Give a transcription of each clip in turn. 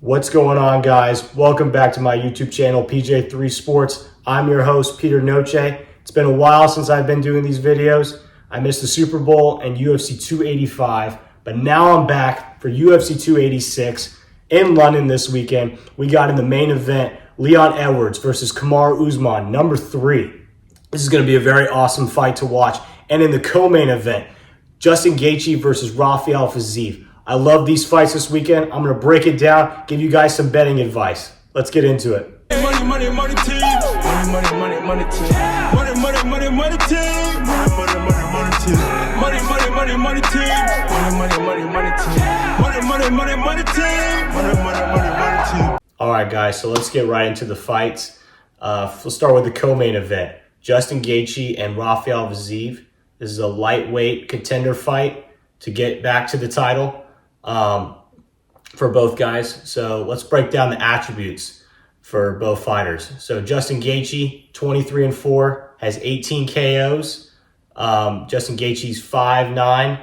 What's going on, guys? Welcome back to my YouTube channel, PJ3 Sports. I'm your host, Peter Noche. It's been a while since I've been doing these videos. I missed the Super Bowl and UFC 285, but now I'm back for UFC 286 in London this weekend. We got in the main event, Leon Edwards versus Kamaru Usman, number 3. This is going to be a very awesome fight to watch. And in the co-main event, Justin Gaatje versus Rafael Fiziev. I love these fights this weekend. I'm going to break it down, give you guys some betting advice. Let's get into it. Money, money, money, team. Money, money, money, money, team. Money, money, money, money, team. Money, money, money, money, team. Money, money, money, money, team. Money, money, money, money, team. Money, money, money, money, team. Money, money, money, money, team. All right, guys, so let's get right into the fights. We'll start with the co-main event. Justin Gaatje and Rafael Fiziev. This is a lightweight contender fight to get back to the title for both guys. So let's break down the attributes for both fighters. So Justin Gaatje, 23-4, has 18 KOs. Justin Gaethje's 5'9".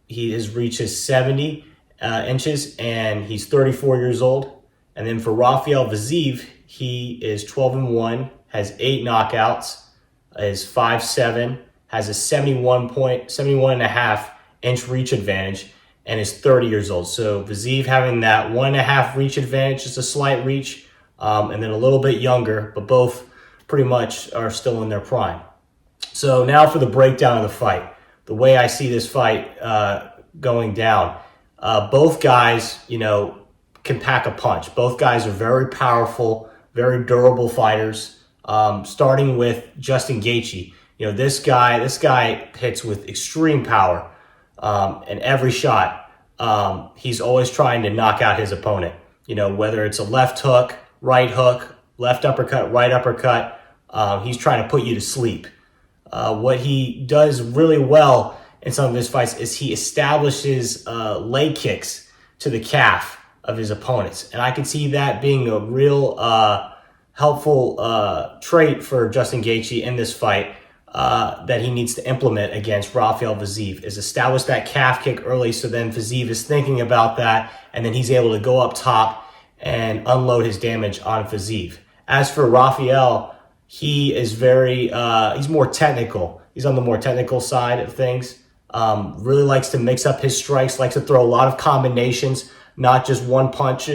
His reach is 70 inches, and he's 34 years old. And then for Rafael Fiziev, he is 12-1, has 8 knockouts, is 5'7", has a 71.5 inch reach advantage, and is 30 years old. So Fiziev having that 1.5 reach advantage, just a slight reach, and then a little bit younger, but both pretty much are still in their prime. So now for the breakdown of the fight. The way I see this fight going down, both guys, can pack a punch. Both guys are very powerful, very durable fighters. Starting with Justin Gaatje, this guy hits with extreme power. And every shot, he's always trying to knock out his opponent. Whether it's a left hook, left uppercut, right uppercut, he's trying to put you to sleep. What he does really well in some of his fights is he establishes leg kicks to the calf of his opponents. And I can see that being a real helpful trait for Justin Gaatje in this fight. That he needs to implement against Rafael Fiziev is establish that calf kick early, so then Fiziev is thinking about that, and then he's able to go up top and unload his damage on Fiziev. As for Rafael, he is he's more technical. He's on the more technical side of things. Really likes to mix up his strikes, likes to throw a lot of combinations, not just one punch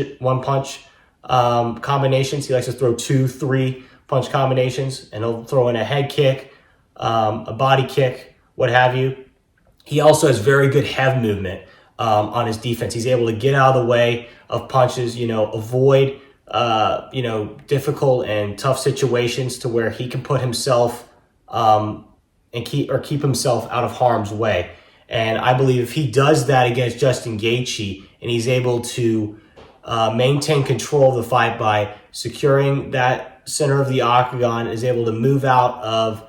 combinations. He likes to throw 2, 3 punch combinations, and he'll throw in a head kick, a body kick, what have you. He also has very good head movement on his defense. He's able to get out of the way of punches, avoid, difficult and tough situations to where he can put himself and keep himself out of harm's way. And I believe if he does that against Justin Gaatje and he's able to maintain control of the fight by securing that center of the octagon, is able to move out of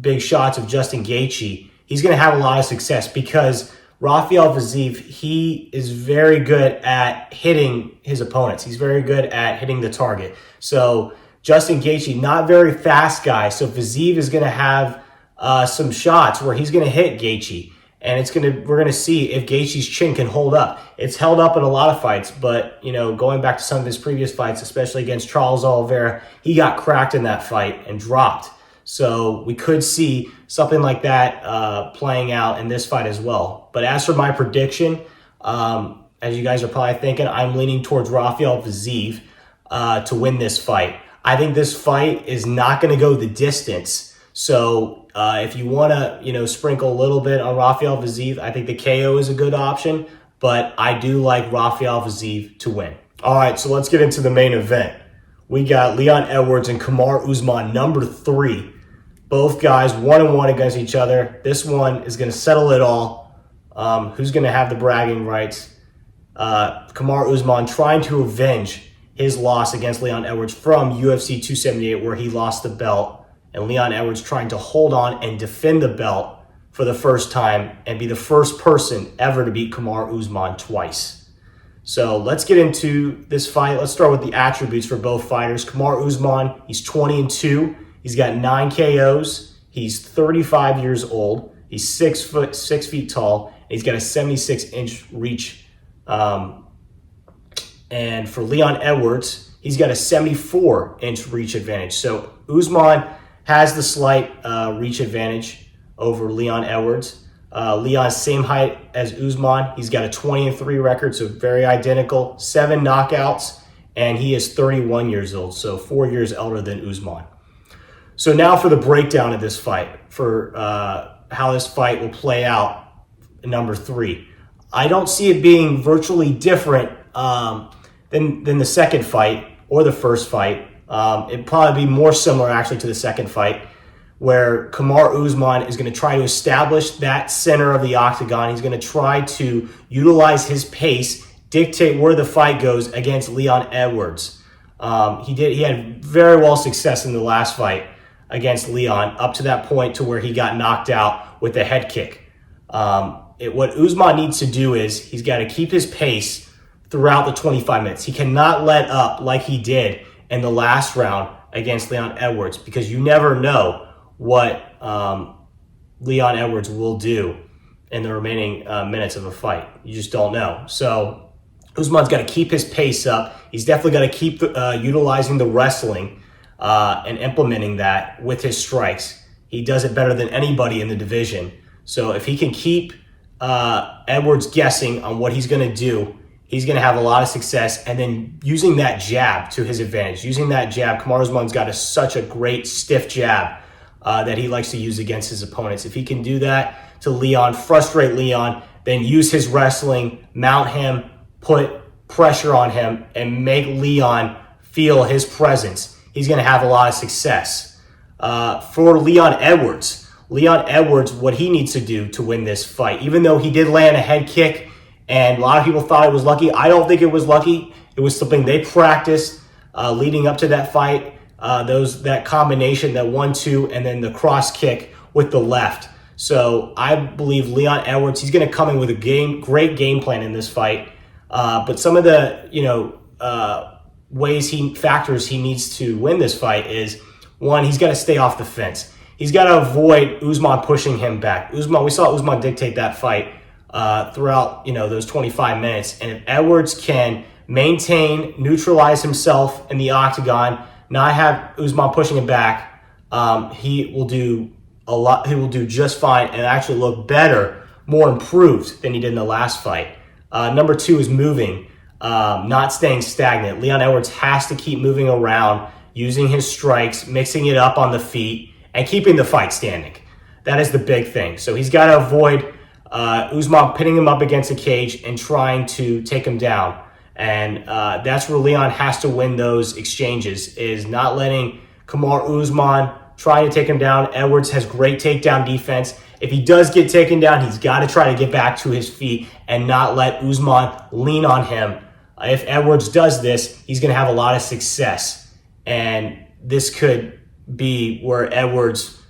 big shots of Justin Gaatje, he's going to have a lot of success because Rafael Fiziev, he is very good at hitting his opponents. He's very good at hitting the target. So Justin Gaatje, not very fast guy. So Fiziev is going to have some shots where he's going to hit Gaatje, and we're going to see if Gaethje's chin can hold up. It's held up in a lot of fights, but going back to some of his previous fights, especially against Charles Oliveira, he got cracked in that fight and dropped. So we could see something like that playing out in this fight as well. But as for my prediction, as you guys are probably thinking, I'm leaning towards Rafael Fiziev to win this fight. I think this fight is not going to go the distance. So if you want to, sprinkle a little bit on Rafael Fiziev, I think the KO is a good option. But I do like Rafael Fiziev to win. All right, so let's get into the main event. We got Leon Edwards and Kamaru Usman, number 3. Both guys 1-1 against each other. This one is going to settle it all. Who's going to have the bragging rights? Kamaru Usman trying to avenge his loss against Leon Edwards from UFC 278, where he lost the belt. And Leon Edwards trying to hold on and defend the belt for the first time and be the first person ever to beat Kamaru Usman twice. So let's get into this fight. Let's start with the attributes for both fighters. Kamaru Usman, he's 20-2. He's got 9 KOs. He's 35 years old. He's 6 feet tall. And he's got a 76-inch reach And for Leon Edwards, he's got a 74-inch reach advantage. So Usman has the slight reach advantage over Leon Edwards. Leon's same height as Usman. He's got a 20-3 record, so very identical. 7 knockouts, and he is 31 years old, so 4 years older than Usman. So now for the breakdown of this fight, for how this fight will play out, number 3. I don't see it being virtually different than the second fight or the first fight. It'd probably be more similar actually to the second fight, where Kamaru Usman is going to try to establish that center of the octagon. He's going to try to utilize his pace, dictate where the fight goes against Leon Edwards. He had very well success in the last fight against Leon, up to that point to where he got knocked out with a head kick. What Usman needs to do is he's got to keep his pace throughout the 25 minutes. He cannot let up like he did in the last round against Leon Edwards, because you never know what Leon Edwards will do in the remaining minutes of a fight. You just don't know. So Usman's got to keep his pace up. He's definitely got to keep utilizing the wrestling and implementing that with his strikes. He does it better than anybody in the division. So if he can keep Edwards guessing on what he's going to do, he's going to have a lot of success. And then using that jab to his advantage, using that jab, Kamaru Usman's got such a great stiff jab that he likes to use against his opponents. If he can do that to Leon, frustrate Leon, then use his wrestling, mount him, put pressure on him, and make Leon feel his presence, he's going to have a lot of success. For Leon Edwards, what he needs to do to win this fight, even though he did land a head kick and a lot of people thought it was lucky, I don't think it was lucky. It was something they practiced leading up to that fight. That combination, that 1-2, and then the cross kick with the left. So I believe Leon Edwards, he's going to come in with a great game plan in this fight. But some of the factors he needs to win this fight is, one, he's got to stay off the fence. He's got to avoid Usman pushing him back. We saw Usman dictate that fight throughout those 25 minutes. And if Edwards can neutralize himself in the octagon, not have Usman pushing him back, he will do a lot. He will do just fine and actually look better, more improved than he did in the last fight. Number 2 is moving, not staying stagnant. Leon Edwards has to keep moving around, using his strikes, mixing it up on the feet, and keeping the fight standing. That is the big thing. So he's got to avoid Usman pinning him up against a cage and trying to take him down. And that's where Leon has to win those exchanges, is not letting Kamaru Usman try to take him down. Edwards has great takedown defense. If he does get taken down, he's got to try to get back to his feet and not let Usman lean on him. If Edwards does this, he's going to have a lot of success. And this could be where Edwards,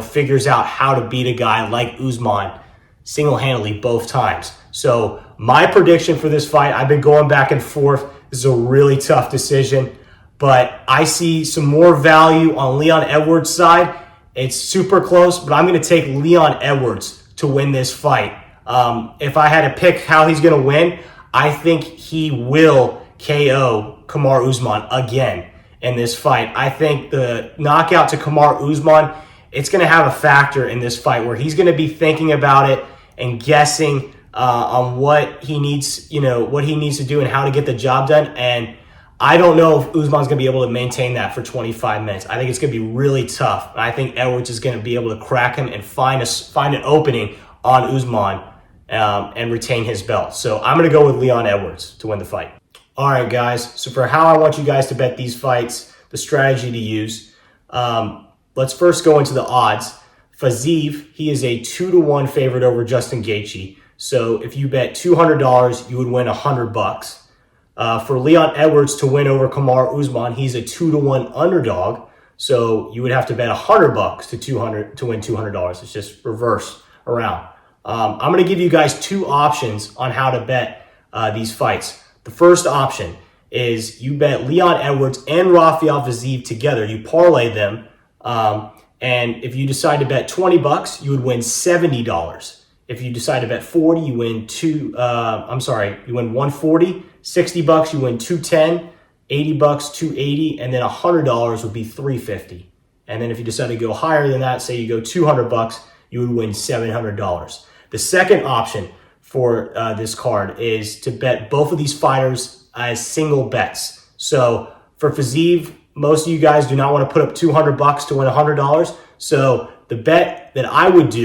figures out how to beat a guy like Usman single-handedly both times. So my prediction for this fight, I've been going back and forth. This is a really tough decision, but I see some more value on Leon Edwards' side. It's super close, but I'm going to take Leon Edwards to win this fight. If I had to pick how he's going to win, I think he will KO Kamaru Usman again in this fight. I think the knockout to Kamaru Usman, it's going to have a factor in this fight where he's going to be thinking about it and guessing on what he needs, what he needs to do and how to get the job done. And I don't know if Usman's going to be able to maintain that for 25 minutes. I think it's going to be really tough. And I think Edwards is going to be able to crack him and find an opening on Usman and retain his belt. So I'm going to go with Leon Edwards to win the fight. All right, guys. So for how I want you guys to bet these fights, the strategy to use, let's first go into the odds. Fiziev, he is a 2-1 favorite over Justin Gaatje. So if you bet $200, you would win $100. For Leon Edwards to win over Kamaru Usman, he's a 2-1 underdog. So you would have to bet $100 to win $200. It's just reverse around. I'm going to give you guys 2 options on how to bet these fights. The first option is you bet Leon Edwards and Rafael Fiziev together. You parlay them. And if you decide to bet $20, you would win $70 If you decide to bet 40, you win you win 140. $60, you win 210. $80, 280, and then $100 would be 350. And then if you decide to go higher than that, say you go $200, you would win $700. The second option for this card is to bet both of these fighters as single bets. So for Fiziev, most of you guys do not want to put up $200 to win $100. So the bet that I would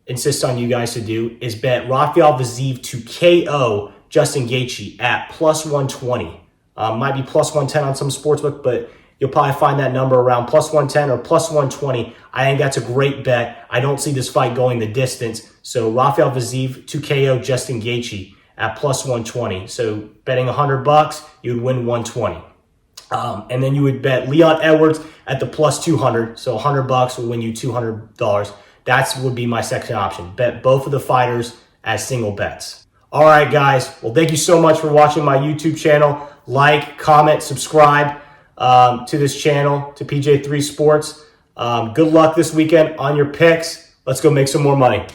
insist on you guys to do, is bet Rafael Fiziev to KO Justin Gaatje at plus 120. Might be plus 110 on some sportsbook, but you'll probably find that number around plus 110 or plus 120. I think that's a great bet. I don't see this fight going the distance. So Rafael Fiziev to KO Justin Gaatje at plus 120. So betting $100, you would win 120. And then you would bet Leon Edwards at the plus 200. So $100 will win you $200. That would be my second option. Bet both of the fighters as single bets. All right, guys. Well, thank you so much for watching my YouTube channel. Like, comment, subscribe to this channel, to PJ3 Sports. Good luck this weekend on your picks. Let's go make some more money.